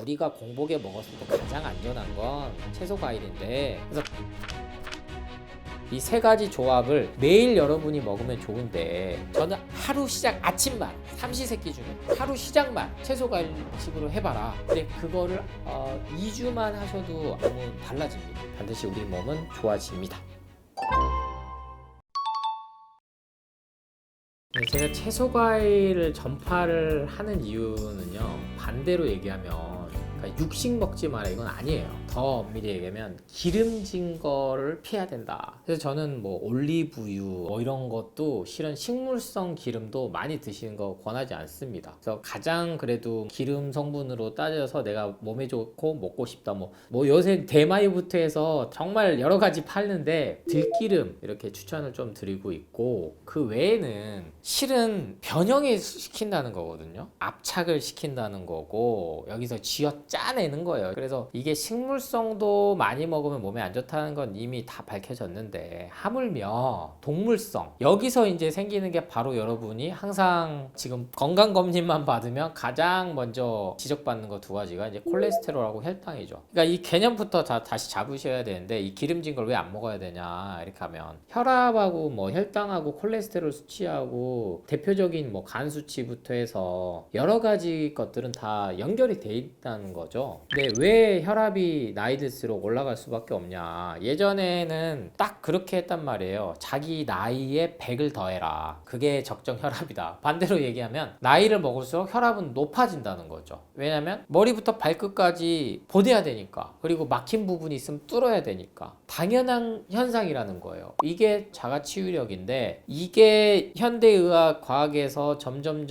우리가 공복에 먹었을 때 가장 안전한 건 채소 과일인데, 그래서 이 세 가지 조합을 매일 여러분이 먹으면 좋은데, 저는 하루 시작 아침만, 삼시세끼 중에 하루 시작만 채소 과일식으로 해봐라. 근데 그거를 2주만 하셔도 너무 달라집니다. 반드시 우리 몸은 좋아집니다. 제가 채소 과일을 전파를 하는 이유는요, 반대로 얘기하면, 그러니까 육식 먹지 마라 이건 아니에요. 더 엄밀히 얘기하면 기름진 거를 피해야 된다. 그래서 저는 뭐 올리브유 뭐 이런 것도 실은 식물성 기름도 많이 드시는 거 권하지 않습니다. 그래서 가장 그래도 기름 성분으로 따져서 내가 몸에 좋고 먹고 싶다, 뭐 요새 대마유부터 해서 정말 여러 가지 팔는데 들기름 이렇게 추천을 좀 드리고 있고, 그 외에는 실은 변형을 시킨다는 거거든요. 압착을 시킨다는 거고, 여기서 쥐어 짜내는 거예요. 그래서 이게 식물성도 많이 먹으면 몸에 안 좋다는 건 이미 다 밝혀졌는데, 하물며 동물성, 여기서 이제 생기는 게 바로 여러분이 항상 지금 건강검진만 받으면 가장 먼저 지적받는 거 두 가지가 이제 콜레스테롤하고 혈당이죠. 그러니까 이 개념부터 다시 잡으셔야 되는데, 이 기름진 걸 왜 안 먹어야 되냐 이렇게 하면, 혈압하고 뭐 혈당하고 콜레스테롤 수치하고 대표적인 뭐 간 수치부터 해서 여러 가지 것들은 다 연결이 돼 있다는 거죠. 근데 왜 혈압이 나이 들수록 올라갈 수밖에 없냐, 예전에는 딱 그렇게 했단 말이에요. 자기 나이에 100을 더해라, 그게 적정 혈압이다. 반대로 얘기하면 나이를 먹을수록 혈압은 높아진다는 거죠. 왜냐면 머리부터 발끝까지 보내야 되니까, 그리고 막힌 부분이 있으면 뚫어야 되니까. 당연한 현상이라는 거예요. 이게 자가치유력인데, 이게 현대의학 과학에서 점점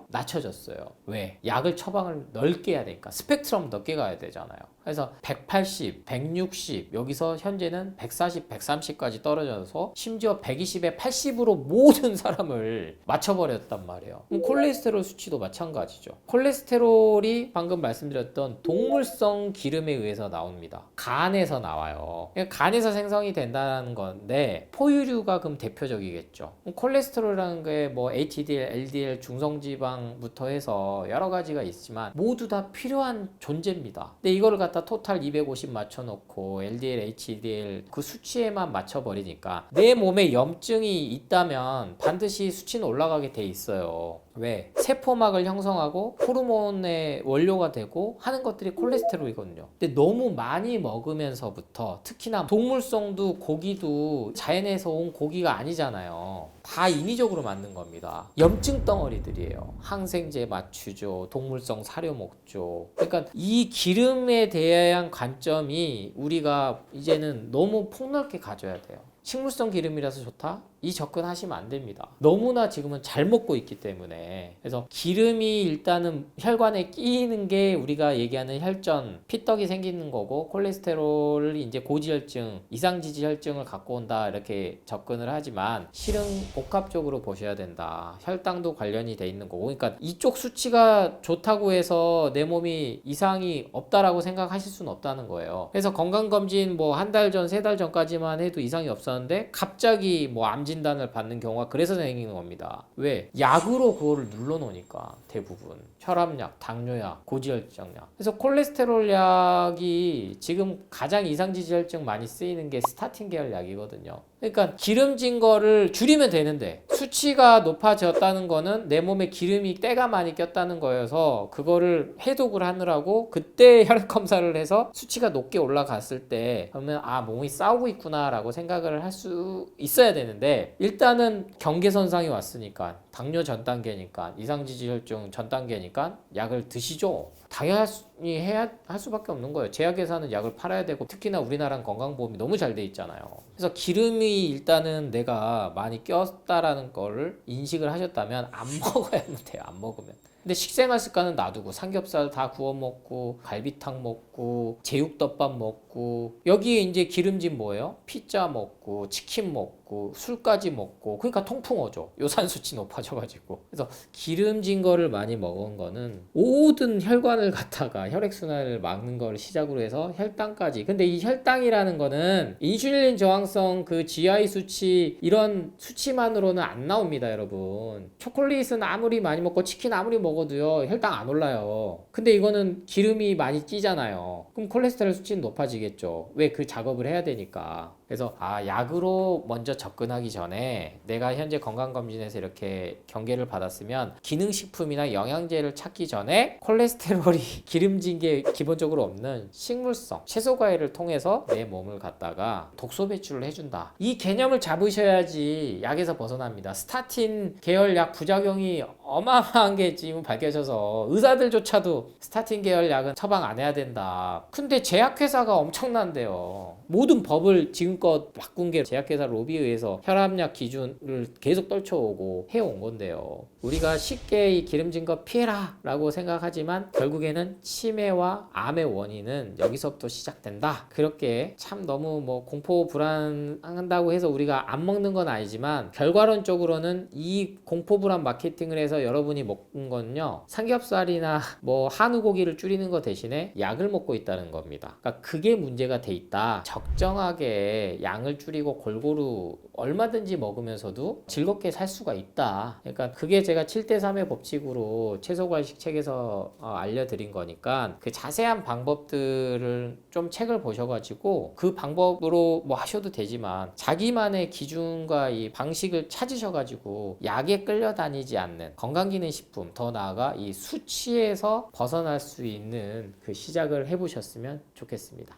낮춰졌어요. 왜? 약을 처방을 넓게 해야 되니까, 스펙트럼 넓게 가야 되잖아요. 그래서 180, 160, 여기서 현재는 140, 130까지 떨어져서 심지어 120에 80으로 모든 사람을 맞춰버렸단 말이에요. 그럼 콜레스테롤 수치도 마찬가지죠. 콜레스테롤이 방금 말씀드렸던 동물성 기름에 의해서 나옵니다. 간에서 나와요. 간에서 생성이 된다는 건데, 포유류가 그럼 대표적이겠죠. 콜레스테롤이라는 게 뭐 HDL, LDL, 중성지방부터 해서 여러 가지가 있지만 모두 다 필요한 존재입니다. 근데 이거를 갖다 토탈 250 맞춰놓고 LDL, HDL 그 수치에만 맞춰버리니까 내 몸에 염증이 있다면 반드시 수치는 올라가게 돼 있어요. 왜? 세포막을 형성하고 호르몬의 원료가 되고 하는 것들이 콜레스테롤이거든요. 근데 너무 많이 먹으면서부터, 특히나 동물성도 고기도 자연에서 온 고기가 아니잖아요. 다 인위적으로 만든 겁니다. 염증 덩어리들이에요. 항생제 맞추죠, 동물성 사료 먹죠. 그러니까 이 기름에 대한 관점이 우리가 이제는 너무 폭넓게 가져야 돼요. 식물성 기름이라서 좋다? 이 접근하시면 안 됩니다. 너무나 지금은 잘 먹고 있기 때문에. 그래서 기름이 일단은 혈관에 끼이는 게 우리가 얘기하는 혈전, 피떡이 생기는 거고, 콜레스테롤이 이제 고지혈증, 이상지지혈증을 갖고 온다 이렇게 접근을 하지만, 실은 복합적으로 보셔야 된다. 혈당도 관련이 돼 있는 거고, 그러니까 이쪽 수치가 좋다고 해서 내 몸이 이상이 없다라고 생각하실 수는 없다는 거예요. 그래서 건강검진 뭐 한 달 전, 세 달 전까지만 해도 이상이 없었는데, 갑자기 뭐 암 진단을 받는 경우가 그래서 생기는 겁니다. 왜? 약으로 그거를 눌러놓으니까. 대부분 혈압약, 당뇨약, 고지혈증약. 그래서 콜레스테롤 약이 지금 가장 이상지지혈증 많이 쓰이는 게 스타틴 계열 약이거든요. 그러니까 기름진 거를 줄이면 되는데, 수치가 높아졌다는 거는 내 몸에 기름이 때가 많이 꼈다는 거여서, 그거를 해독을 하느라고 그때 혈액 검사를 해서 수치가 높게 올라갔을 때, 그러면 아, 몸이 싸우고 있구나 라고 생각을 할 수 있어야 되는데, 일단은 경계선상이 왔으니까, 당뇨 전 단계니까, 이상지지혈증 전 단계니까 약을 드시죠. 당연히 해야 할 수밖에 없는 거예요. 제약회사는 약을 팔아야 되고, 특히나 우리나라는 건강보험이 너무 잘 돼 있잖아요. 그래서 기름이 일단은 내가 많이 꼈다라는 거를 인식을 하셨다면 안 먹어야 돼요. 안 먹으면. 근데 식생활 습관은 놔두고 삼겹살 다 구워 먹고, 갈비탕 먹고, 제육덮밥 먹고, 여기에 이제 기름진 뭐예요? 피자 먹고, 치킨 먹고, 먹고 술까지 먹고 그러니까 통풍 오죠. 요산 수치 높아져가지고. 그래서 기름진 거를 많이 먹은 거는 모든 혈관을 갖다가 혈액순환을 막는 걸 시작으로 해서 혈당까지. 근데 이 혈당이라는 거는 인슐린 저항성 그 GI 수치 이런 수치만으로는 안 나옵니다, 여러분. 초콜릿은 아무리 많이 먹고 치킨 아무리 먹어도요 혈당 안 올라요. 근데 이거는 기름이 많이 끼잖아요. 그럼 콜레스테롤 수치는 높아지겠죠. 왜? 그 작업을 해야 되니까. 그래서 약으로 먼저 접근하기 전에 내가 현재 건강검진에서 이렇게 경계를 받았으면 기능식품이나 영양제를 찾기 전에 콜레스테롤이 기름진 게 기본적으로 없는 식물성 채소과일을 통해서 내 몸을 갖다가 독소 배출을 해준다. 이 개념을 잡으셔야지 약에서 벗어납니다. 스타틴 계열 약 부작용이 어마어마한 게 지금 밝혀져서 의사들조차도 스타틴 계열 약은 처방 안 해야 된다. 근데 제약회사가 엄청난데요. 모든 법을 지금껏 바꾼 게 제약회사 로비에 의해서 혈압약 기준을 계속 떨쳐오고 해온 건데요. 우리가 쉽게 이 기름진 거 피해라 라고 생각하지만 결국에는 치매와 암의 원인은 여기서부터 시작된다. 그렇게 참 너무 뭐 공포 불안한다고 해서 우리가 안 먹는 건 아니지만 결과론적으로는 이 공포 불안 마케팅을 해서 여러분이 먹은 건요 삼겹살이나 뭐 한우 고기를 줄이는 거 대신에 약을 먹고 있다는 겁니다. 그러니까 그게 문제가 돼 있다. 적정하게 양을 줄이고 골고루 얼마든지 먹으면서도 즐겁게 살 수가 있다. 그러니까 그게 제가 7대3의 법칙으로 채소과일식 책에서 알려드린 거니까 그 자세한 방법들을 좀 책을 보셔가지고 그 방법으로 뭐 하셔도 되지만 자기만의 기준과 이 방식을 찾으셔가지고 약에 끌려다니지 않는 건강기능식품, 더 나아가 이 수치에서 벗어날 수 있는 그 시작을 해보셨으면 좋겠습니다.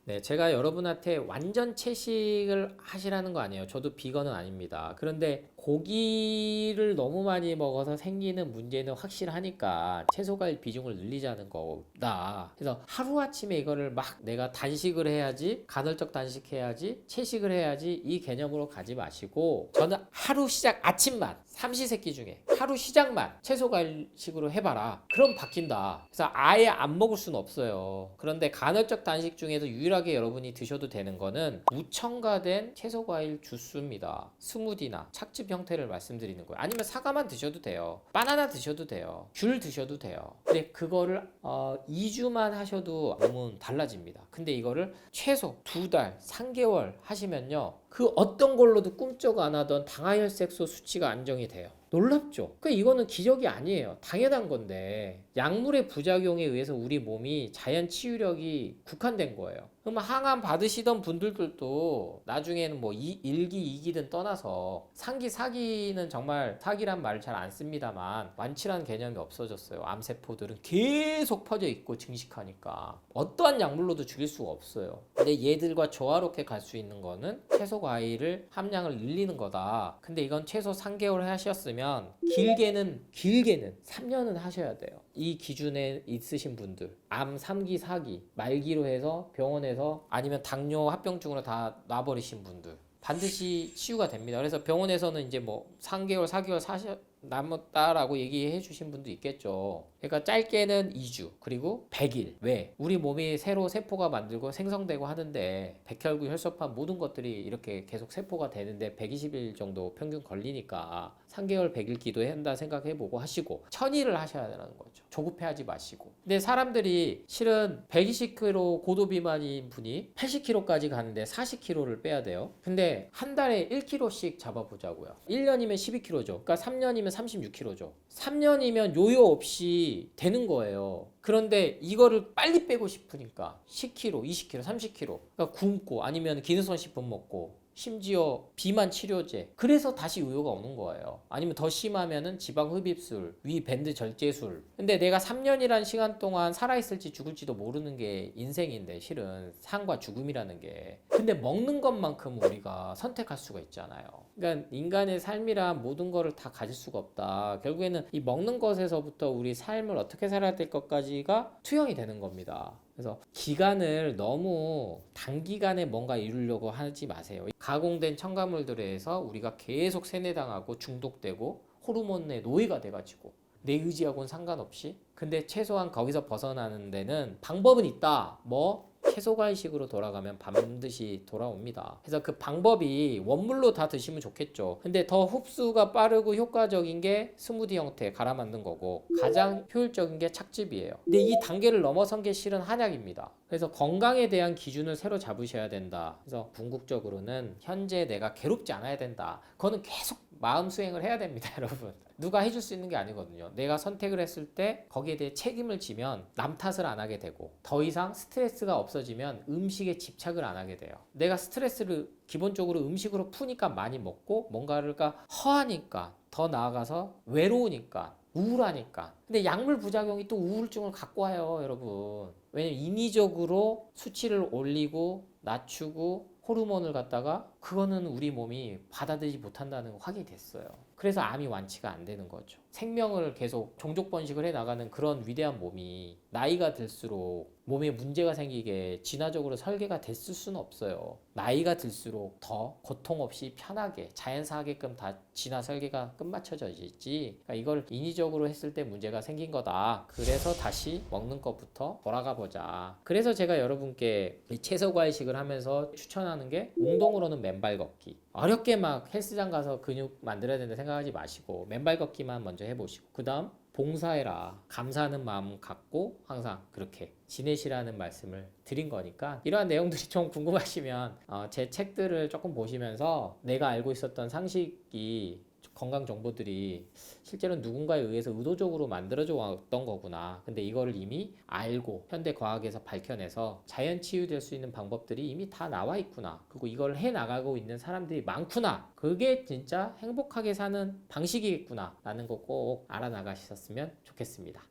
네, 제가 여러분한테 완전 채식을 하시라는 거 아니에요. 저도 비건은 아닙니다. 그런데 고기를 너무 많이 먹어서 생기는 문제는 확실하니까 채소과일 비중을 늘리자는 거다. 그래서 하루아침에 이거를 막 내가 단식을 해야지, 간헐적 단식해야지, 채식을 해야지 이 개념으로 가지 마시고 저는 하루 시작 아침만 삼시세끼 중에 하루 시작만 채소과일식으로 해봐라. 그럼 바뀐다. 그래서 아예 안 먹을 수는 없어요. 그런데 간헐적 단식 중에서 유일하게 여러분이 드셔도 되는 거는 무첨가된 채소과일 주스입니다. 스무디나 착즙 형태를 말씀드리는 거예요. 아니면 사과만 드셔도 돼요. 바나나 드셔도 돼요. 귤 드셔도 돼요. 근데 그거를 2주만 하셔도 몸은 달라집니다. 근데 이거를 최소 2달, 3개월 하시면요. 그 어떤 걸로도 꿈쩍 안 하던 당화혈색소 수치가 안정이 돼요. 놀랍죠? 그 이거는 기적이 아니에요. 당연한 건데 약물의 부작용에 의해서 우리 몸이 자연 치유력이 국한된 거예요. 그럼 항암 받으시던 분들도 나중에는 뭐 1기, 2기든 떠나서 3기, 4기는 정말 사기란 말을 잘 안 씁니다만 완치란 개념이 없어졌어요. 암세포들은 계속 퍼져 있고 증식하니까 어떠한 약물로도 죽일 수가 없어요. 근데 얘들과 조화롭게 갈 수 있는 거는 채소 과일을 함량을 늘리는 거다. 근데 이건 최소 3개월 하셨으면 길게는 3년은 하셔야 돼요. 이 기준에 있으신 분들 암 3기, 4기 말기로 해서 병원에서 아니면 당뇨 합병증으로 다 놔버리신 분들 반드시 치유가 됩니다. 그래서 병원에서는 이제 뭐 3개월, 4개월 남았다라고 얘기해 주신 분도 있겠죠. 그러니까 짧게는 2주 그리고 100일. 왜? 우리 몸이 새로 세포가 만들고 생성되고 하는데 백혈구, 혈소판 모든 것들이 이렇게 계속 세포가 되는데 120일 정도 평균 걸리니까 3개월 100일 기도한다 생각해보고 하시고 1000일을 하셔야 되는 거죠. 조급해하지 마시고. 근데 사람들이 실은 120kg 고도 비만인 분이 80kg까지 가는데 40kg를 빼야 돼요. 근데 한 달에 1kg씩 잡아보자고요. 1년이면 12kg죠. 그러니까 3년이면 36kg죠. 3년이면 요요 없이 되는 거예요. 그런데 이거를 빨리 빼고 싶으니까 10kg, 20kg, 30kg 그러니까 굶고 아니면 기능성 식품 먹고 심지어 비만 치료제 그래서 다시 요요가 오는 거예요. 아니면 더 심하면은 지방 흡입술, 위 밴드 절제술. 근데 내가 3년이란 시간 동안 살아있을지 죽을지도 모르는 게 인생인데 실은 삶과 죽음이라는 게. 근데 먹는 것만큼 우리가 선택할 수가 있잖아요. 그러니까 인간의 삶이란 모든 거를 다 가질 수가 없다. 결국에는 이 먹는 것에서부터 우리 삶을 어떻게 살아야 될 것까지가 투영이 되는 겁니다. 그래서 기간을 너무 단기간에 뭔가 이루려고 하지 마세요. 가공된 첨가물들에 의해서 우리가 계속 세뇌당하고 중독되고 호르몬의 노예가 돼가지고 내 의지하고는 상관없이. 근데 최소한 거기서 벗어나는 데는 방법은 있다. 뭐? 채소과일식으로 돌아가면 반드시 돌아옵니다. 그래서 그 방법이 원물로 다 드시면 좋겠죠. 근데 더 흡수가 빠르고 효과적인 게 스무디 형태 갈아 만든 거고, 가장 효율적인 게 착즙이에요. 근데 이 단계를 넘어선 게 실은 한약입니다. 그래서 건강에 대한 기준을 새로 잡으셔야 된다. 그래서 궁극적으로는 현재 내가 괴롭지 않아야 된다. 그거는 계속 마음 수행을 해야 됩니다, 여러분. 누가 해줄 수 있는 게 아니거든요. 내가 선택을 했을 때 거기에 대해 책임을 지면 남 탓을 안 하게 되고, 더 이상 스트레스가 없어지면 음식에 집착을 안 하게 돼요. 내가 스트레스를 기본적으로 음식으로 푸니까 많이 먹고, 뭔가가 허하니까, 더 나아가서 외로우니까, 우울하니까. 근데 약물 부작용이 또 우울증을 갖고 와요, 여러분. 왜냐면 인위적으로 수치를 올리고 낮추고 호르몬을 갖다가, 그거는 우리 몸이 받아들이지 못한다는 거 확인이 됐어요. 그래서 암이 완치가 안 되는 거죠. 생명을 계속 종족 번식을 해 나가는 그런 위대한 몸이 나이가 들수록 몸에 문제가 생기게 진화적으로 설계가 됐을 수는 없어요. 나이가 들수록 더 고통 없이 편하게 자연사하게끔 다 진화 설계가 끝마쳐져야지. 그러니까 이걸 인위적으로 했을 때 문제가 생긴 거다. 그래서 다시 먹는 것부터 돌아가 보자. 그래서 제가 여러분께 채소 과일식을 하면서 추천하는 게, 운동으로는 맨발 걷기. 어렵게 막 헬스장 가서 근육 만들어야 된다 생각하지 마시고 맨발 걷기만 먼저 해보시고, 그 다음 봉사해라. 감사하는 마음 갖고 항상 그렇게 지내시라는 말씀을 드린 거니까, 이러한 내용들이 좀 궁금하시면 제 책들을 조금 보시면서 내가 알고 있었던 상식이, 건강 정보들이 실제로는 누군가에 의해서 의도적으로 만들어져 왔던 거구나. 근데 이거를 이미 알고 현대 과학에서 밝혀내서 자연 치유될 수 있는 방법들이 이미 다 나와 있구나. 그리고 이걸 해 나가고 있는 사람들이 많구나. 그게 진짜 행복하게 사는 방식이겠구나 라는 거 꼭 알아나가셨으면 좋겠습니다.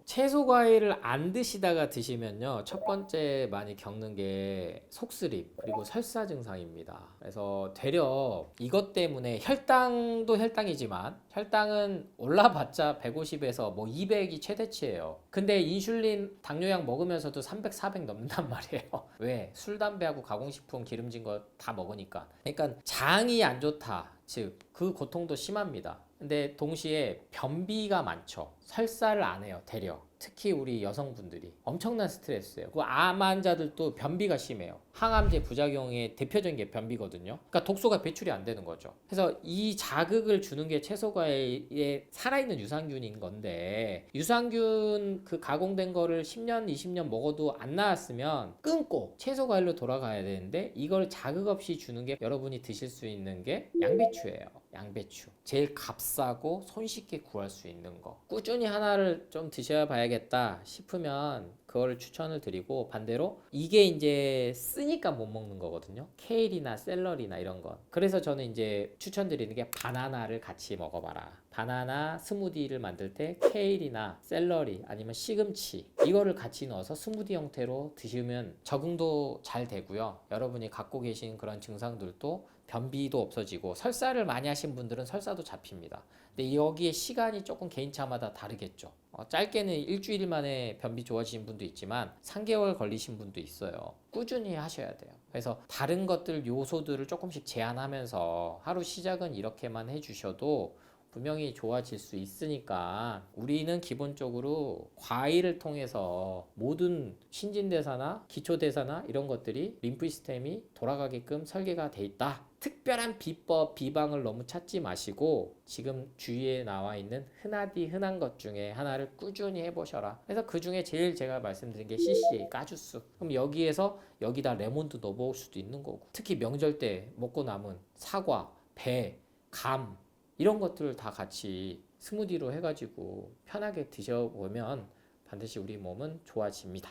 채소 과일을 안 드시다가 드시면요, 첫 번째 많이 겪는 게 속쓰림 그리고 설사 증상입니다. 그래서 되려 이것 때문에, 혈당도 혈당이지만 혈당은 올라봤자 150에서 뭐 200이 최대치예요. 근데 인슐린 당뇨약 먹으면서도 300, 400 넘는단 말이에요. 왜? 술, 담배하고 가공식품 기름진 거 다 먹으니까. 그러니까 장이 안 좋다, 즉 그 고통도 심합니다. 근데 동시에 변비가 많죠. 설사를 안 해요, 되려. 특히 우리 여성분들이 엄청난 스트레스예요. 그 암 환자들도 변비가 심해요. 항암제 부작용의 대표적인 게 변비거든요. 그러니까 독소가 배출이 안 되는 거죠. 그래서 이 자극을 주는 게 채소과일에 살아있는 유산균인 건데, 유산균 그 가공된 거를 10년, 20년 먹어도 안 나았으면 끊고 채소과일로 돌아가야 되는데, 이걸 자극 없이 주는 게, 여러분이 드실 수 있는 게 양배추예요. 양배추. 제일 값싸고 손쉽게 구할 수 있는 거. 꾸준히 하나를 좀 드셔야 봐야겠다 싶으면 그거를 추천을 드리고, 반대로 이게 이제 쓰니까 못 먹는 거거든요. 케일이나 샐러리나 이런 거. 그래서 저는 이제 추천드리는 게, 바나나를 같이 먹어봐라. 바나나 스무디를 만들 때 케일이나 샐러리 아니면 시금치, 이거를 같이 넣어서 스무디 형태로 드시면 적응도 잘 되고요. 여러분이 갖고 계신 그런 증상들도, 변비도 없어지고, 설사를 많이 하신 분들은 설사도 잡힙니다. 근데 여기에 시간이 조금 개인차마다 다르겠죠. 짧게는 일주일 만에 변비 좋아지신 분도 있지만 3개월 걸리신 분도 있어요. 꾸준히 하셔야 돼요. 그래서 다른 것들, 요소들을 조금씩 제한하면서 하루 시작은 이렇게만 해주셔도 분명히 좋아질 수 있으니까, 우리는 기본적으로 과일을 통해서 모든 신진대사나 기초대사나 이런 것들이, 림프 시스템이 돌아가게끔 설계가 돼 있다. 특별한 비법, 비방을 너무 찾지 마시고 지금 주위에 나와 있는 흔하디 흔한 것 중에 하나를 꾸준히 해보셔라. 그래서 그 중에 제일 제가 말씀드린 게 CCA, 까주수. 그럼 여기다 레몬도 넣어볼 수도 있는 거고, 특히 명절 때 먹고 남은 사과, 배, 감, 이런 것들을 다 같이 스무디로 해가지고 편하게 드셔보면 반드시 우리 몸은 좋아집니다.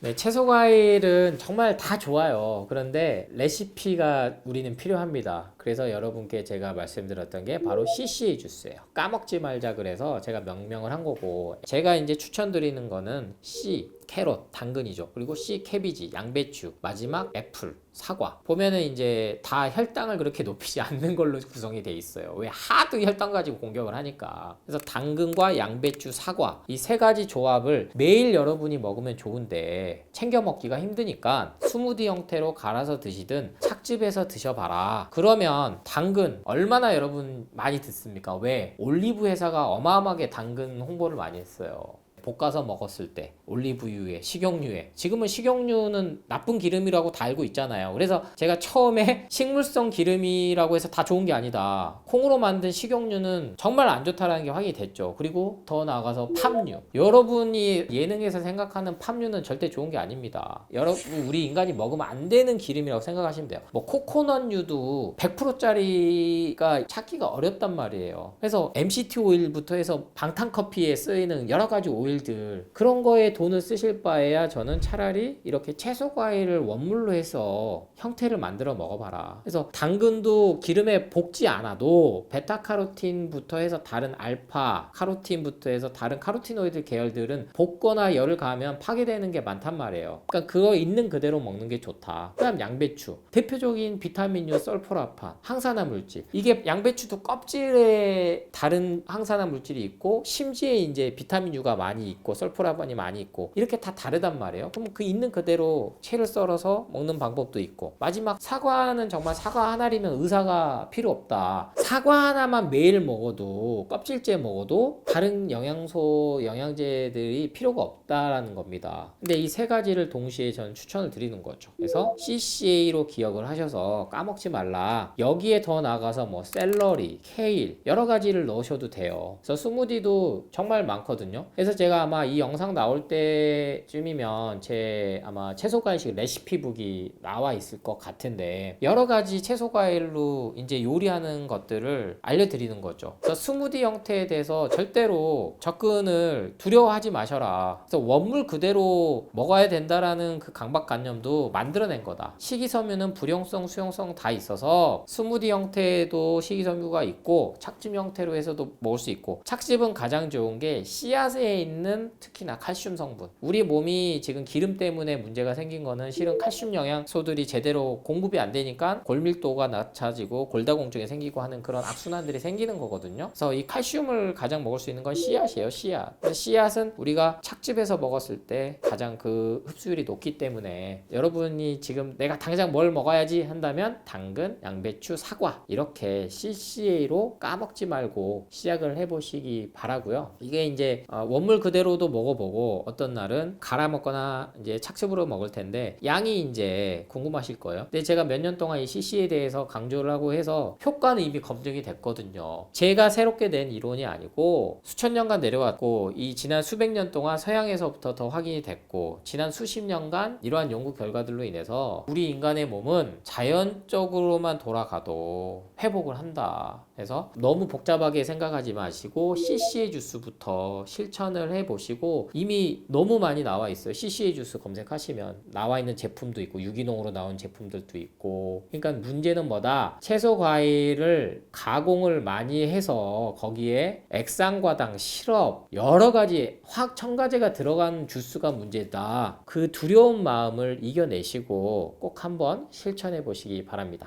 네, 채소 과일은 정말 다 좋아요. 그런데 레시피가 우리는 필요합니다. 그래서 여러분께 제가 말씀드렸던 게 바로 CCA 주스예요. 까먹지 말자 그래서 제가 명명을 한 거고, 제가 이제 추천드리는 거는 C, 캐럿, 당근이죠. 그리고 C, 캐비지, 양배추, 마지막 애플, 사과. 보면은 이제 다 혈당을 그렇게 높이지 않는 걸로 구성이 돼 있어요. 왜? 하도 혈당 가지고 공격을 하니까. 그래서 당근과 양배추, 사과, 이 세 가지 조합을 매일 여러분이 먹으면 좋은데 챙겨 먹기가 힘드니까 스무디 형태로 갈아서 드시든 착즙해서 드셔봐라. 그러면 당근 얼마나 여러분 많이 듣습니까? 왜? 올리브 회사가 어마어마하게 당근 홍보를 많이 했어요. 볶아서 먹었을 때 올리브유에 식용유에 지금은 식용유는 나쁜 기름이라고 다 알고 있잖아요. 그래서 제가 처음에 식물성 기름이라고 해서 다 좋은 게 아니다. 콩으로 만든 식용유는 정말 안 좋다라는 게 확인이 됐죠. 그리고 더 나아가서 팜유. 여러분이 예능에서 생각하는 팜유는 절대 좋은 게 아닙니다. 여러분 우리 인간이 먹으면 안 되는 기름이라고 생각하시면 돼요. 뭐 코코넛유도 100%짜리가 찾기가 어렵단 말이에요. 그래서 MCT 오일부터 해서 방탄커피에 쓰이는 여러 가지 오일들 그런 거에 돈을 쓰실 바에야 저는 차라리 이렇게 채소 과일을 원물로 해서 형태를 만들어 먹어봐라. 그래서 당근도 기름에 볶지 않아도 베타카로틴부터 해서 다른 알파 카로틴부터 해서 다른 카로티노이드 계열들은 볶거나 열을 가하면 파괴되는 게 많단 말이에요. 그러니까 그거 있는 그대로 먹는 게 좋다. 그다음 양배추 대표적인 비타민유 설포라판 항산화 물질 이게 양배추도 껍질에 다른 항산화 물질이 있고 심지어 이제 비타민유가 많이 있고 설포라판이 많이 있고 이렇게 다 다르단 말이에요. 그럼 그 있는 그대로 채를 썰어서 먹는 방법도 있고 마지막 사과는 정말 사과 하나리면 의사가 필요 없다. 사과 하나만 매일 먹어도 껍질째 먹어도 다른 영양소 영양제들이 필요가 없다라는 겁니다. 근데 이 세 가지를 동시에 저는 추천을 드리는 거죠. 그래서 CCA로 기억을 하셔서 까먹지 말라. 여기에 더 나아가서 뭐 샐러리, 케일 여러 가지를 넣으셔도 돼요. 그래서 스무디도 정말 많거든요. 그래서 제가 아마 이 영상 나올 때쯤이면 제 아마 채소 과일식 레시피북이 나와 있을 것 같은데 여러 가지 채소 과일로 이제 요리하는 것들을 알려드리는 거죠. 그래서 스무디 형태에 대해서 절대로 접근을 두려워하지 마셔라. 그래서 원물 그대로 먹어야 된다라는 그 강박관념도 만들어낸 거다. 식이섬유는 불용성, 수용성 다 있어서 스무디 형태에도 식이섬유가 있고 착즙 형태로 해서도 먹을 수 있고 착즙은 가장 좋은 게 씨앗에 있는 특히나 칼슘 성분. 우리 몸이 지금 기름 때문에 문제가 생긴 거는 실은 칼슘 영양소들이 제대로 공급이 안 되니까 골밀도가 낮아지고 골다공증이 생기고 하는 그런 악순환들이 생기는 거거든요. 그래서 이 칼슘을 가장 먹을 수 있는 건 씨앗이에요. 씨앗. 씨앗은 우리가 착즙해서 먹었을 때 가장 그 흡수율이 높기 때문에 여러분이 지금 내가 당장 뭘 먹어야지 한다면 당근, 양배추, 사과 이렇게 CCA로 까먹지 말고 시작을 해보시기 바라고요. 이게 이제 원물 그대로도 먹어보고 어떤 날은 갈아 먹거나 이제 착즙으로 먹을 텐데 양이 이제 궁금하실 거예요. 근데 제가 몇 년 동안 이 CC에 대해서 강조를 하고 해서 효과는 이미 검증이 됐거든요. 제가 새롭게 낸 이론이 아니고 수천 년간 내려왔고 이 지난 수백 년 동안 서양에서부터 더 확인이 됐고 지난 수십 년간 이러한 연구 결과들로 인해서 우리 인간의 몸은 자연적으로만 돌아가도 회복을 한다. 그래서 너무 복잡하게 생각하지 마시고 CCA 주스부터 실천을 해보시고 이미 너무 많이 나와 있어요. CCA 주스 검색하시면 나와 있는 제품도 있고 유기농으로 나온 제품들도 있고 그러니까 문제는 뭐다? 채소 과일을 가공을 많이 해서 거기에 액상과당, 시럽 여러 가지 화학 첨가제가 들어간 주스가 문제다. 그 두려운 마음을 이겨내시고 꼭 한번 실천해 보시기 바랍니다.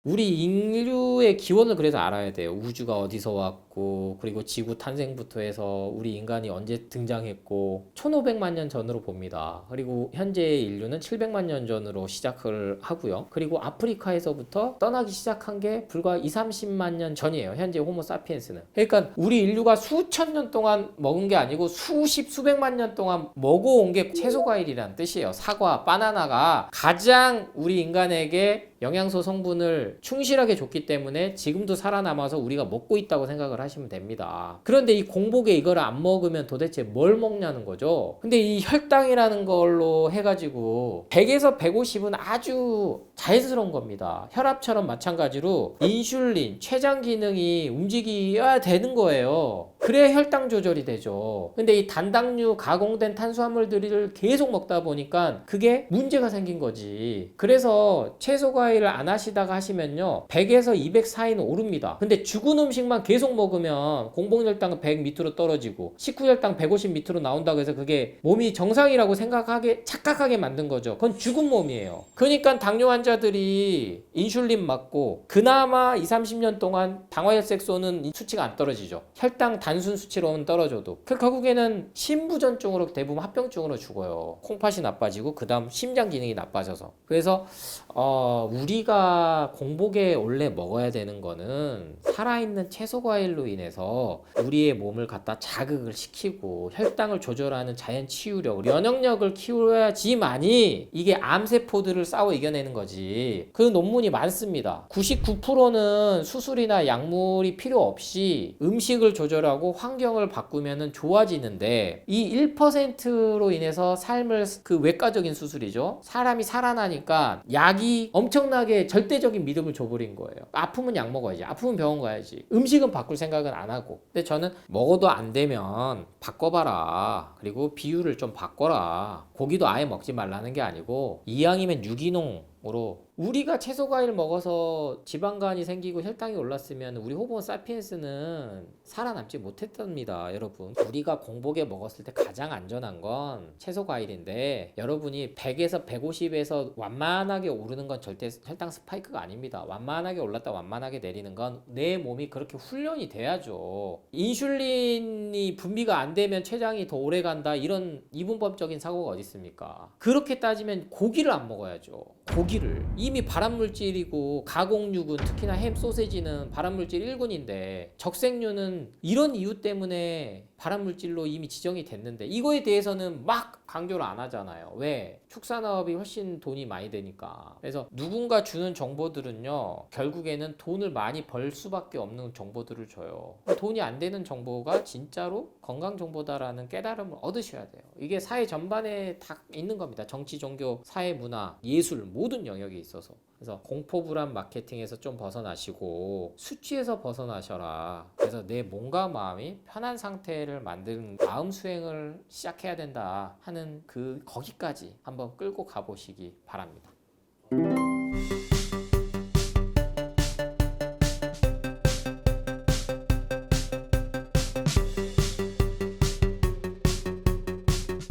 우리 인류의 기원을 그래서 알아야 돼요. 우주가 어디서 왔고 그리고 지구 탄생부터 해서 우리 인간이 언제 등장했고 1500만 년 전으로 봅니다. 그리고 현재의 인류는 700만 년 전으로 시작을 하고요. 그리고 아프리카에서부터 떠나기 시작한 게 불과 20-30만 년 전이에요. 현재 호모 사피엔스는. 그러니까 우리 인류가 수천 년 동안 먹은 게 아니고 수십 수백만 년 동안 먹어온 게 채소 과일이라는 뜻이에요. 사과, 바나나가 가장 우리 인간에게 영양소 성분을 충실하게 줬기 때문에 지금도 살아남아서 우리가 먹고 있다고 생각을 하시면 됩니다. 그런데 이 공복에 이걸 안 먹으면 도대체 뭘 먹냐는 거죠. 근데 이 혈당이라는 걸로 해가지고 100에서 150은 아주 자연스러운 겁니다. 혈압처럼 마찬가지로 인슐린, 췌장 기능이 움직여야 되는 거예요. 그래야 혈당 조절이 되죠. 근데 이 단당류 가공된 탄수화물들을 계속 먹다 보니까 그게 문제가 생긴 거지. 그래서 채소 과일을 안 하시다가 하시면요 100에서 200 사이는 오릅니다. 근데 죽은 음식만 계속 먹으면 공복혈당은 100 밑으로 떨어지고 식후혈당 150 밑으로 나온다고 해서 그게 몸이 정상이라고 생각하게 착각하게 만든 거죠. 그건 죽은 몸이에요. 그러니까 당뇨 환자들이 인슐린 맞고 그나마 20-30년 동안 당화혈색 쏘는 수치가 안 떨어지죠. 혈당 단순 수치로는 떨어져도 결국에는 심부전증으로 대부분 합병증으로 죽어요. 콩팥이 나빠지고 그 다음 심장 기능이 나빠져서. 그래서 우리가 공복에 원래 먹어야 되는 거는 살아있는 채소 과일로 인해서 우리의 몸을 갖다 자극을 시키고 혈당을 조절하는 자연 치유력, 면역력을 키워야지만이 이게 암세포들을 싸워 이겨내는 거지. 그 논문이 많습니다. 99%는 수술이나 약물이 필요 없이 음식을 조절하고 환경을 바꾸면 좋아지는데 이 1%로 인해서 삶을 그 외과적인 수술이죠. 사람이 살아나니까 약이 엄청나게 절대적인 믿음을 줘버린 거예요. 아프면 약 먹어야지. 아프면 병원 가야지. 음식은 바꿀 생각은 안 하고. 근데 저는 먹어도 안 되면 바꿔봐라. 그리고 비율을 좀 바꿔라. 고기도 아예 먹지 말라는 게 아니고 이왕이면 유기농으로 우리가 채소 과일 먹어서 지방간이 생기고 혈당이 올랐으면 우리 호모 사피엔스는 살아남지 못했답니다. 여러분, 우리가 공복에 먹었을 때 가장 안전한 건 채소 과일인데 여러분이 100에서 150에서 완만하게 오르는 건 절대 혈당 스파이크가 아닙니다. 완만하게 올랐다 완만하게 내리는 건 내 몸이 그렇게 훈련이 돼야죠. 인슐린이 분비가 안 되면 췌장이 더 오래 간다, 이런 이분법적인 사고가 어디 있습니까? 그렇게 따지면 고기를 안 먹어야죠. 고기를. 이미 발암물질이고 가공육은 특히나 햄, 소세지는 발암물질 1군인데 적색류는 이런 이유 때문에 발암물질로 이미 지정이 됐는데 이거에 대해서는 막 강조를 안 하잖아요. 왜? 축산업이 훨씬 돈이 많이 되니까. 그래서 누군가 주는 정보들은요, 결국에는 돈을 많이 벌 수밖에 없는 정보들을 줘요. 돈이 안 되는 정보가 진짜로 건강 정보다라는 깨달음을 얻으셔야 돼요. 이게 사회 전반에 다 있는 겁니다. 정치, 종교, 사회, 문화, 예술 모든 영역에 있어서. 그래서 공포불안 마케팅에서 좀 벗어나시고 수치에서 벗어나셔라. 그래서 내 몸과 마음이 편한 상태를 만드는 마음 수행을 시작해야 된다 하는 거기까지 한번 끌고 가보시기 바랍니다.